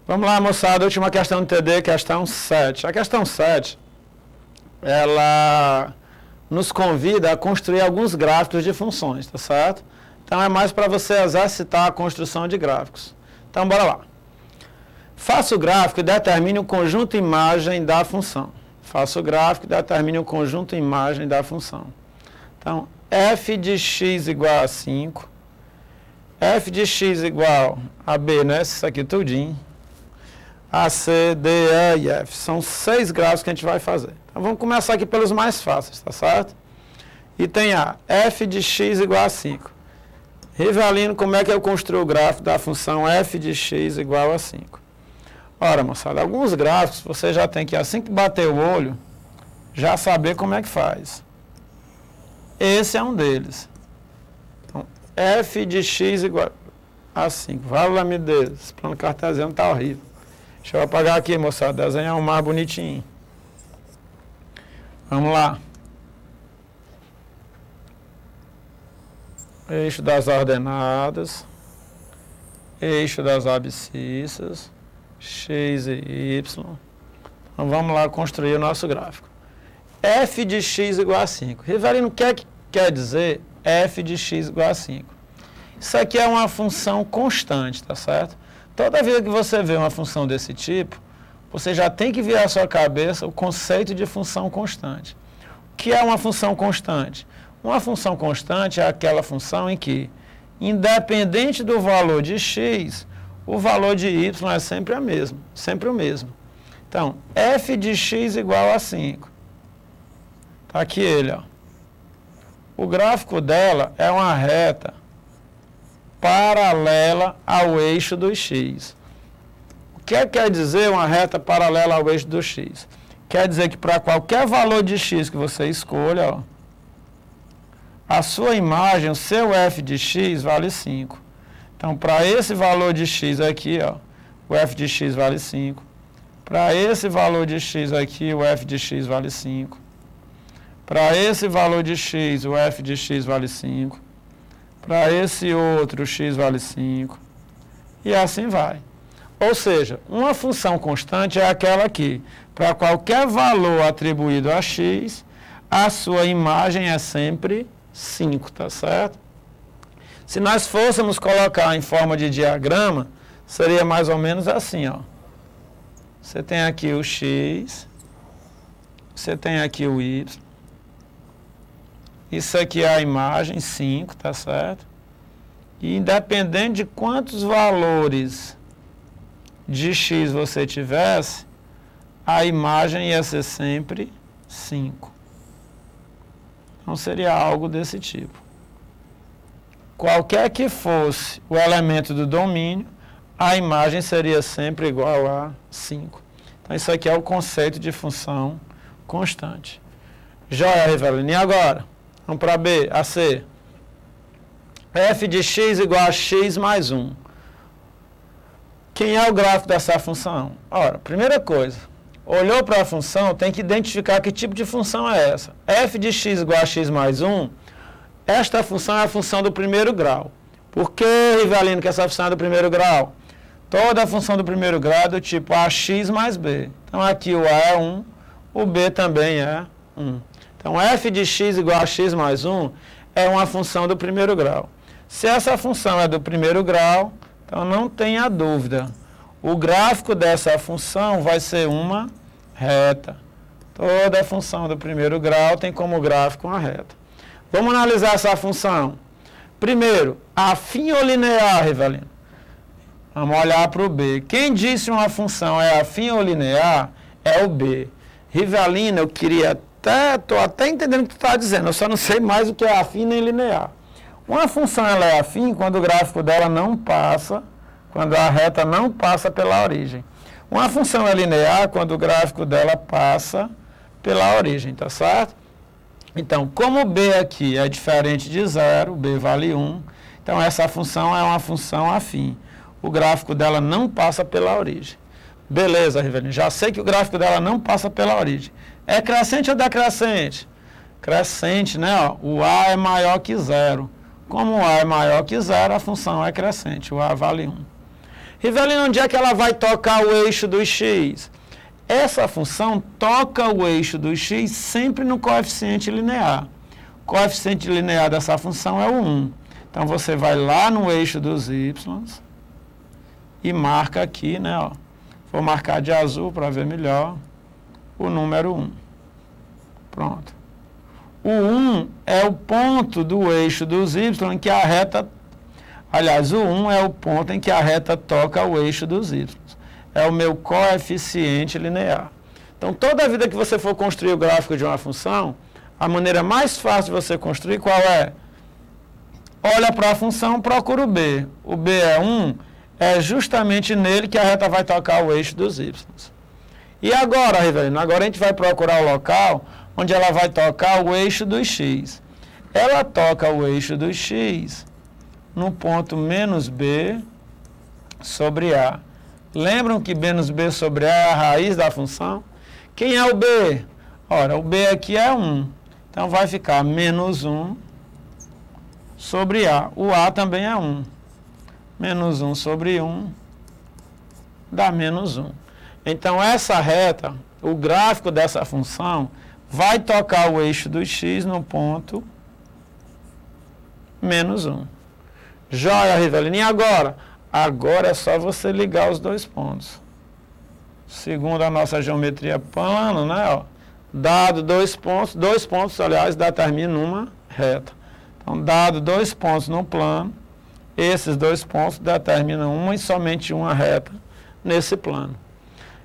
Vamos lá, moçada, última questão do TD, questão 7. A questão 7, ela nos convida a construir alguns gráficos de funções, tá certo? Então é mais para você exercitar a construção de gráficos. Então, bora lá. Faça o gráfico e determine o conjunto imagem da função. Faça o gráfico e determine o conjunto imagem da função. Então, f de x igual a 5, f de x igual a b, né? Isso aqui tudinho. A, C, D, E e F. São 6 gráficos que a gente vai fazer. Então, vamos começar aqui pelos mais fáceis, tá certo? E tem a f de x igual a 5. Rivelino, como é que eu construo o gráfico da função f de x igual a 5? Ora, moçada, alguns gráficos você já tem que, assim que bater o olho, já saber como é que faz. Esse é um deles. Então, f de x igual a 5. Vala-me Deus, esse plano cartesiano está horrível. Deixa eu apagar aqui, moçada, desenhar um mais bonitinho. Vamos lá. Eixo das ordenadas. Eixo das abscissas. X e Y. Então vamos lá construir o nosso gráfico. f de x igual a 5. Rivelino, o que é que quer dizer f de x igual a 5? Isso aqui é uma função constante, tá certo? Toda vez que você vê uma função desse tipo, você já tem que virar à sua cabeça o conceito de função constante. O que é uma função constante? Uma função constante é aquela função em que, independente do valor de x, o valor de y é sempre o mesmo. Então, f de x igual a 5. Está aqui ele, ó. O gráfico dela é uma reta paralela ao eixo do x. O que quer dizer uma reta paralela ao eixo do x? Quer dizer que para qualquer valor de x que você escolha, ó, a sua imagem, o seu f de x vale 5. Então, para esse valor de x aqui, ó, o f de x vale 5. Para esse valor de x aqui, o f de x vale 5. Para esse valor de x, o f de x vale 5. Para esse outro, x vale 5. E assim vai. Ou seja, uma função constante é aquela que, para qualquer valor atribuído a x, a sua imagem é sempre 5, tá certo? Se nós fôssemos colocar em forma de diagrama, seria mais ou menos assim, ó. Você tem aqui o x, você tem aqui o y. Isso aqui é a imagem, 5, tá certo? E independente de quantos valores de x você tivesse, a imagem ia ser sempre 5. Então seria algo desse tipo. Qualquer que fosse o elemento do domínio, a imagem seria sempre igual a 5. Então isso aqui é o conceito de função constante. Joia, Rivelino. E agora? Vamos para B, a C. f de x igual a x mais 1. Quem é o gráfico dessa função? Ora, primeira coisa, olhou para a função, tem que identificar que tipo de função é essa. f de x igual a x mais 1, esta função é a função do primeiro grau. Por que, Rivelino, que essa função é do primeiro grau? Toda função do primeiro grau é do tipo ax mais b. Então aqui o a é 1, o b também é 1. Então, f de x igual a x mais 1 é uma função do primeiro grau. Se essa função é do primeiro grau, então não tenha dúvida. O gráfico dessa função vai ser uma reta. Toda função do primeiro grau tem como gráfico uma reta. Vamos analisar essa função. Primeiro, afim ou linear, Rivelino? Vamos olhar para o b. Quem disse uma função é afim ou linear é o b. Rivelino, eu queria estou até entendendo o que tu está dizendo, eu só não sei mais o que é afim nem linear. Uma função ela é afim quando o gráfico dela não passa, quando a reta não passa pela origem. Uma função é linear quando o gráfico dela passa pela origem, tá certo? Então, como b aqui é diferente de 0, b vale 1, então essa função é uma função afim. O gráfico dela não passa pela origem. Beleza, Rivelino, já sei que o gráfico dela não passa pela origem. É crescente ou decrescente? Crescente, né? Ó, o A é maior que 0. Como o A é maior que 0, a função é crescente. O A vale 1. Rivelino, onde é que ela vai tocar o eixo do x? Essa função toca o eixo do x sempre no coeficiente linear. O coeficiente linear dessa função é o 1. Então, você vai lá no eixo dos y e marca aqui, né? Ó. Vou marcar de azul para ver melhor o número 1. Pronto. O 1 é o ponto do eixo dos y em que a reta... Aliás, o 1 é o ponto em que a reta toca o eixo dos y. É o meu coeficiente linear. Então, toda vida que você for construir o gráfico de uma função, a maneira mais fácil de você construir, qual é? Olha para a função, procura o b. O b é 1, é justamente nele que a reta vai tocar o eixo dos y. E agora, Rivelino? Agora a gente vai procurar o local onde ela vai tocar o eixo dos x. Ela toca o eixo dos x no ponto menos b sobre a. Lembram que menos b sobre a é a raiz da função? Quem é o b? Ora, o b aqui é 1. Então, vai ficar menos 1 sobre a. O a também é 1. Menos 1 sobre 1 dá menos 1. Então, essa reta, o gráfico dessa função, vai tocar o eixo do x no ponto menos 1. Joia, Rivelino. E agora? Agora é só você ligar os dois pontos. Segundo a nossa geometria plano, né? Ó, dado dois pontos, aliás, determinam uma reta. Então, dado dois pontos no plano, esses dois pontos determinam uma e somente uma reta nesse plano.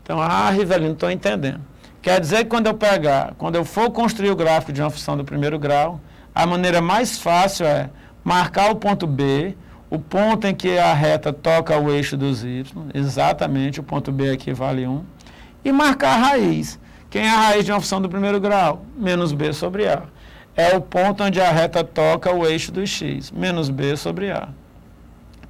Então, Rivelino, estou entendendo. Quer dizer que quando eu for construir o gráfico de uma função do primeiro grau, a maneira mais fácil é marcar o ponto B, o ponto em que a reta toca o eixo dos y, exatamente, o ponto B aqui vale 1, e marcar a raiz. Quem é a raiz de uma função do primeiro grau? Menos b sobre a. É o ponto onde a reta toca o eixo do x, menos b sobre a.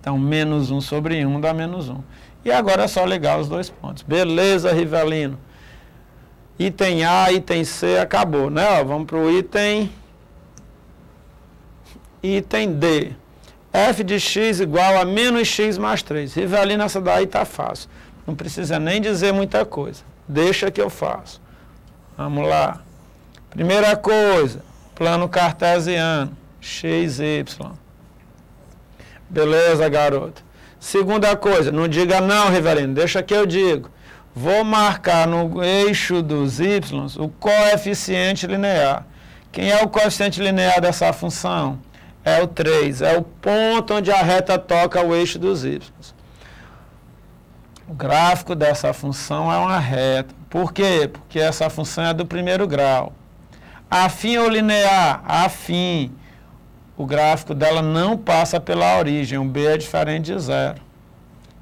Então, menos 1 sobre 1 dá menos 1. E agora é só ligar os dois pontos. Beleza, Rivelino. Item A, item C, acabou, né? Ó, vamos para o item D. F de x igual a menos x mais 3. Rivelino, essa daí está fácil. Não precisa nem dizer muita coisa. Deixa que eu faço. Vamos lá. Primeira coisa, plano cartesiano, x, y. Beleza, garoto. Segunda coisa, não diga não, Rivelino, deixa que eu digo. Vou marcar no eixo dos y o coeficiente linear. Quem é o coeficiente linear dessa função? É o 3, é o ponto onde a reta toca o eixo dos y. O gráfico dessa função é uma reta. Por quê? Porque essa função é do primeiro grau. Afim ou linear? Afim. O gráfico dela não passa pela origem, o b é diferente de 0.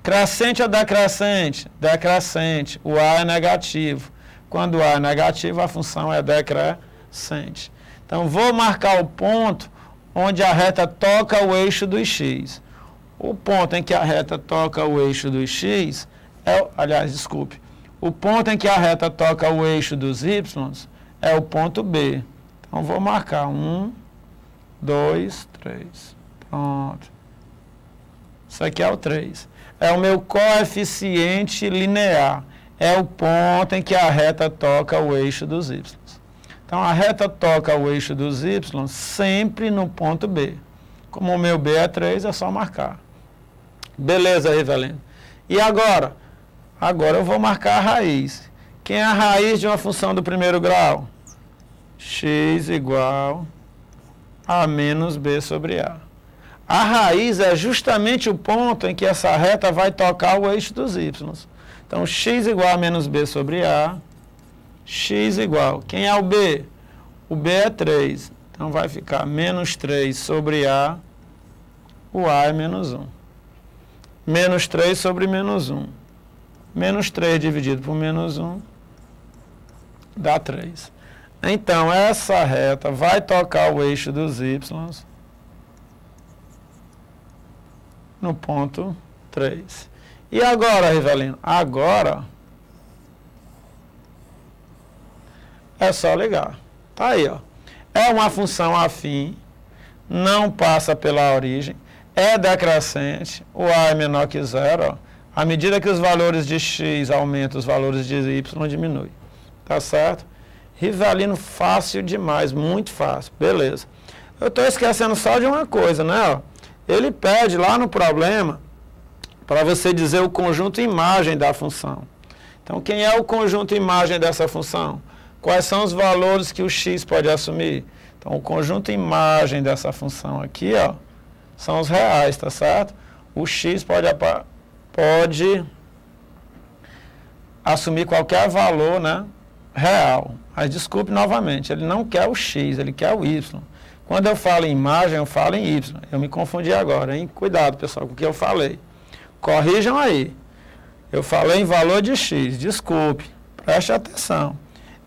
Crescente ou decrescente? Decrescente. O a é negativo. Quando o a é negativo, a função é decrescente. Então, vou marcar o ponto onde a reta toca o eixo do x. O ponto em que a reta toca o eixo do x o ponto em que a reta toca o eixo dos y é o ponto B. Então, vou marcar 1, 2, 3. Pronto. Isso aqui é o 3. É o meu coeficiente linear. É o ponto em que a reta toca o eixo dos y. Então, a reta toca o eixo dos y sempre no ponto B. Como o meu B é 3, é só marcar. Beleza, Rivelino. E agora? Agora eu vou marcar a raiz. Quem é a raiz de uma função do primeiro grau? X igual a menos b sobre a. A raiz é justamente o ponto em que essa reta vai tocar o eixo dos y. Então, x igual a menos b sobre a. X igual. Quem é o b? O b é 3. Então, vai ficar menos 3 sobre a. O a é menos 1. Menos 3 sobre menos 1. Menos 3 dividido por menos 1 dá 3. Então, essa reta vai tocar o eixo dos y no ponto 3. E agora, Rivelino? Agora é só ligar. Tá aí, ó. É uma função afim, não passa pela origem, é decrescente, o a é menor que 0, ó. À medida que os valores de x aumentam, os valores de y diminuem. Tá certo? Rivelino fácil demais, muito fácil. Beleza. Eu estou esquecendo só de uma coisa, né? Ó, ele pede lá no problema para você dizer o conjunto imagem da função. Então, quem é o conjunto imagem dessa função? Quais são os valores que o x pode assumir? Então, o conjunto imagem dessa função aqui, ó, são os reais, tá certo? O x pode assumir qualquer valor, né, real. Mas desculpe novamente, ele não quer o x, ele quer o y. Quando eu falo em imagem, eu falo em y. Eu me confundi agora, hein? Cuidado, pessoal, com o que eu falei. Corrijam aí. Eu falei em valor de x, desculpe, preste atenção.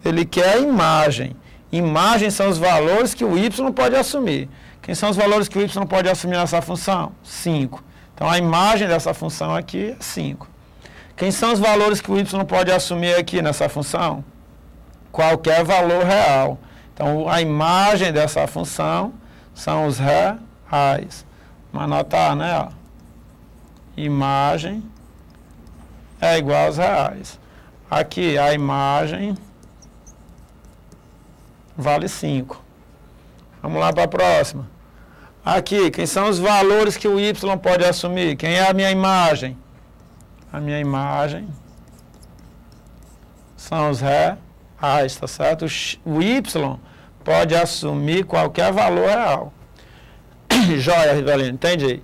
Ele quer a imagem. Imagem são os valores que o y pode assumir. Quem são os valores que o y pode assumir nessa função? 5. Então, a imagem dessa função aqui é 5. Quem são os valores que o y pode assumir aqui nessa função? Qualquer valor real. Então, a imagem dessa função são os reais. Vamos anotar, né? Ó. Imagem é igual aos reais. Aqui, a imagem vale 5. Vamos lá para a próxima. Aqui, quem são os valores que o y pode assumir? Quem é a minha imagem? A minha imagem são os reais, tá certo? O y pode assumir qualquer valor real. Joia, Rivelino, entendi.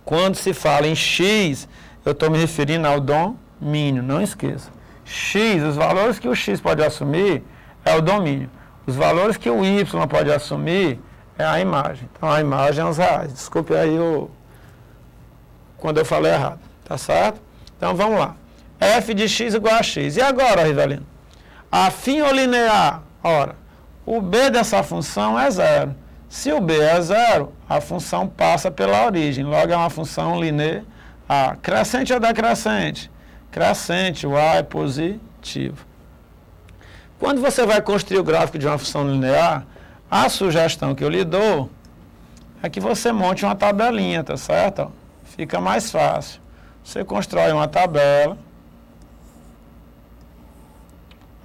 Quando se fala em x, eu estou me referindo ao domínio, não esqueça. X, os valores que o x pode assumir é o domínio. Os valores que o y pode assumir é a imagem. Então, a imagem é os reais. Desculpe aí quando eu falei errado. Tá certo? Então, vamos lá. F de x igual a x. E agora, Rivelino? Afim ou linear? Ora, o b dessa função é 0. Se o b é 0, a função passa pela origem. Logo, é uma função linear. Crescente ou decrescente? Crescente, o a é positivo. Quando você vai construir o gráfico de uma função linear, a sugestão que eu lhe dou é que você monte uma tabelinha, tá certo? Fica mais fácil. Você constrói uma tabela.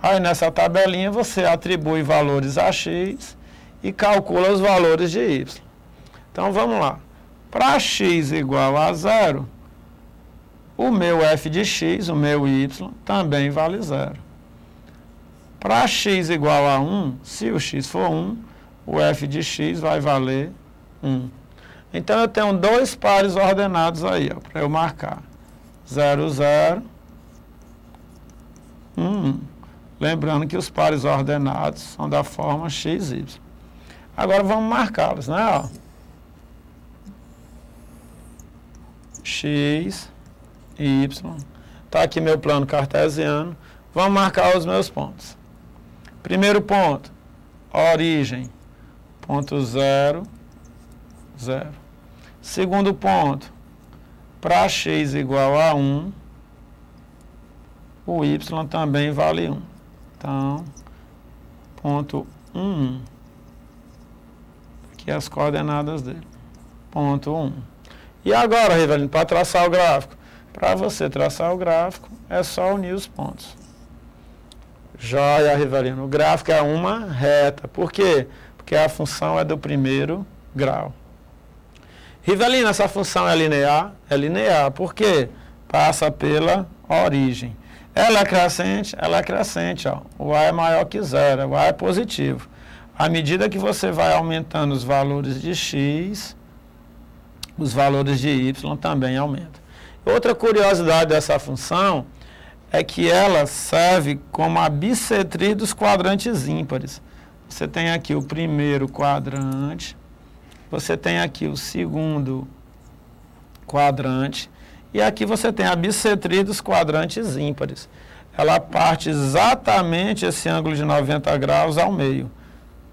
Aí nessa tabelinha você atribui valores a x e calcula os valores de y. Então vamos lá. Para x igual a 0, o meu f de x, o meu y, também vale 0. Para x igual a 1, se o x for 1, o f de x vai valer 1. Então, eu tenho dois pares ordenados aí, para eu marcar. 0, 0, 1, 1. Lembrando que os pares ordenados são da forma x, y. Agora, vamos marcá-los, né? Ó. X, y. Está aqui meu plano cartesiano. Vamos marcar os meus pontos. Primeiro ponto, origem, ponto 0, 0. Segundo ponto, para x igual a 1, o y também vale 1. Então, ponto 1, 1. Aqui as coordenadas dele. Ponto 1. E agora, Rivelino, para traçar o gráfico? Para você traçar o gráfico, é só unir os pontos. Joia, Rivelino. O gráfico é uma reta. Por quê? Porque a função é do primeiro grau. Rivelino, essa função é linear? É linear. Por quê? Passa pela origem. Ela é crescente? Ela é crescente. Ó. O A é maior que 0. O A é positivo. À medida que você vai aumentando os valores de x, os valores de y também aumentam. Outra curiosidade dessa função é que ela serve como a bissetriz dos quadrantes ímpares. Você tem aqui o primeiro quadrante, você tem aqui o segundo quadrante, e aqui você tem a bissetriz dos quadrantes ímpares. Ela parte exatamente esse ângulo de 90 graus ao meio.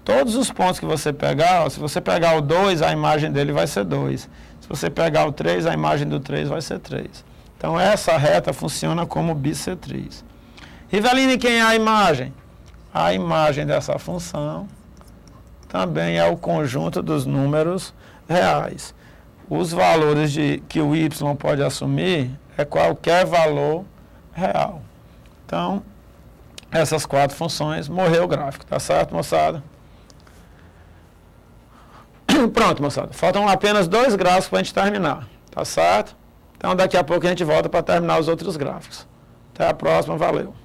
Todos os pontos que você pegar, ó, se você pegar o 2, a imagem dele vai ser 2. Se você pegar o 3, a imagem do 3 vai ser 3. Então, essa reta funciona como bissetriz. Rivelino, quem é a imagem? A imagem dessa função também é o conjunto dos números reais. Os valores que o y pode assumir é qualquer valor real. Então, essas 4 funções, morreu o gráfico, tá certo, moçada? Pronto, moçada. Faltam apenas 2 gráficos para a gente terminar, tá certo? Então, daqui a pouco a gente volta para terminar os outros gráficos. Até a próxima, valeu!